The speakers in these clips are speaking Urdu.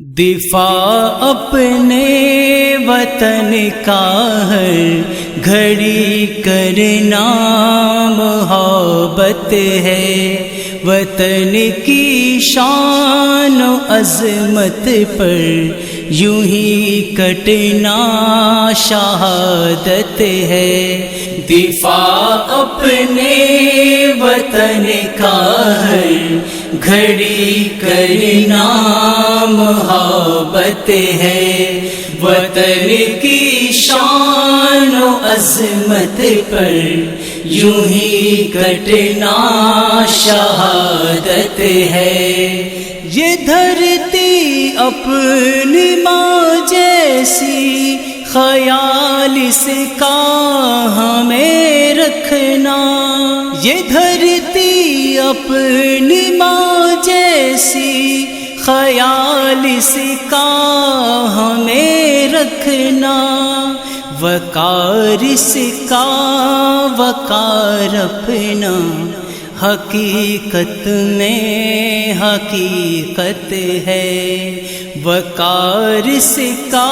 دفاع اپنے وطن کا ہر گھڑی کرنا محبت ہے، وطن کی شان و عظمت پر یوں ہی کٹنا شہادت ہے۔ دفاع اپنے وطن کا ہر گھڑی کرنا محبت ہے، وطن کی شان و عظمت پر یوں ہی کٹنا شہادت ہے۔ یہ دھرتی اپنی ماں جیسی خیال اس کا ہمیں رکھنا، یہ دھرتی اپنی ماں جیسی خیال اس کا ہمیں رکھنا، وقار اس کا وقار اپنا حقیقت میں حقیقت ہے، وقار اس کا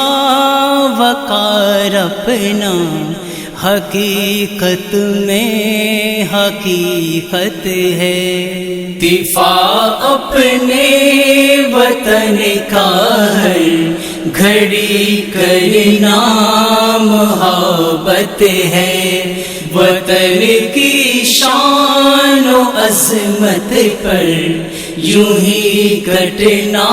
وقار اپنا حقیقت میں حقیقت ہے۔ دفاع اپنے وطن کا ہر گھڑی کرنا محبت ہے، وطن کی شان و عظمت پر یوں ہی کٹنا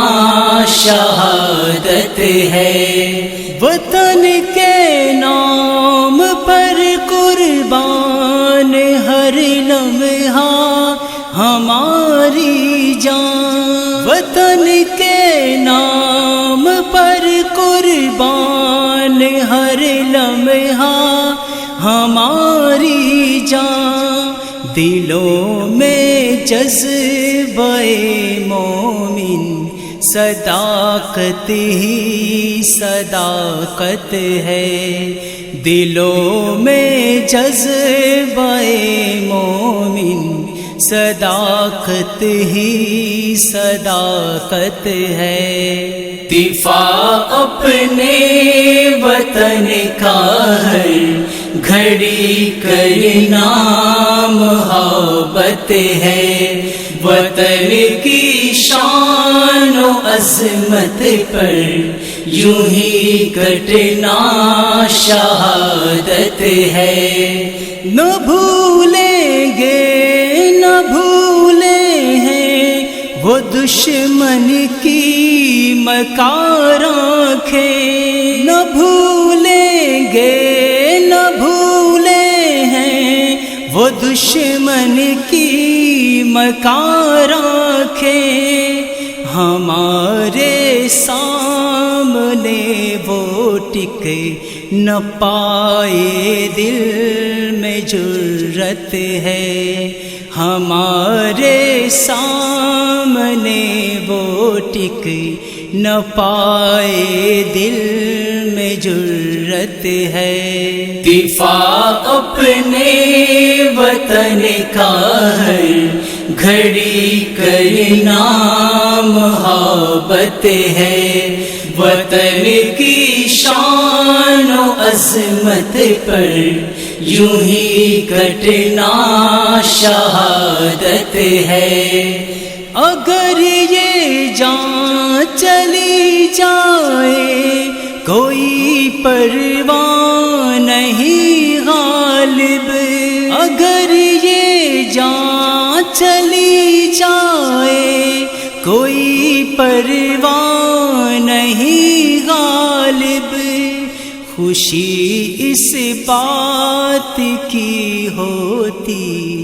شہادت ہے۔ وطن کے نام پر قربان ہر لمحہ ہماری جان، وطن کے نام پر قربان ہر لمحہ ہماری جان، دلوں میں جذبہ مومن صداقت ہی صداقت ہے، دلوں میں جذبہ مومن صداقت ہی صداقت ہے۔ دفاع اپنے وطن کا ہر گھڑی کرنا محبت ہے، وطن کی شان و عظمت پر یوں ہی کٹنا شہادت ہے۔ نہ بھولیں گے نہ بھولے ہیں وہ دشمن کی مکار آنکھیں، نہ بھولیں گے نہ بھولے ہیں وہ دشمن کی مکار آنکھیں، ہمارے سامنے وہ ٹک نہ پائے دل میں جرت ہے، ہمارے سامنے وہ ٹک نہ پائے دل میں جرت ہے۔ دفاع اپنے وطن کا ہر گھڑی کرنا محبت ہے، وطن کی شان و عظمت پر یوں ہی کٹنا شہادت ہے۔ اگر یہ جان چلی جائے کوئی پرواہ نہیں غالب، اگر یہ جان چلی جائے کوئی پرواہ نہیں غالب، خوشی اس بات کی ہوتی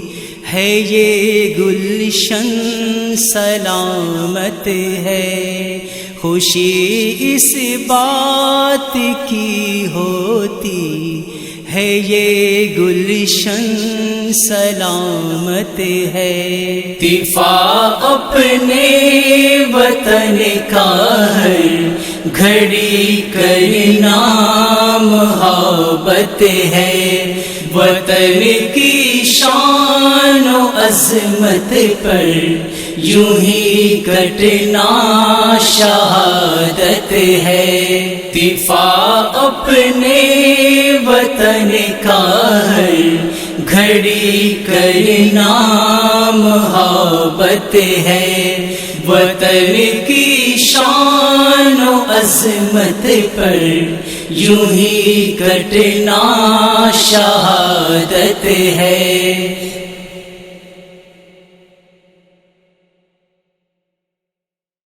ہے یہ گلشن سلامت ہے، خوشی اس بات کی ہوتی ہے یہ گلشن سلامت ہے۔ دفاع اپنے وطن کا ہر گھڑی کرنا محبت ہے، وطن کی شان و عظمت پر یوں ہی کٹنا شہادت ہے۔ دفاع اپنے وطن کا ہر گھڑی کرنا محبت ہے۔ وطن کی شان و عظمت پر یوں ہی کٹنا شہادت ہے۔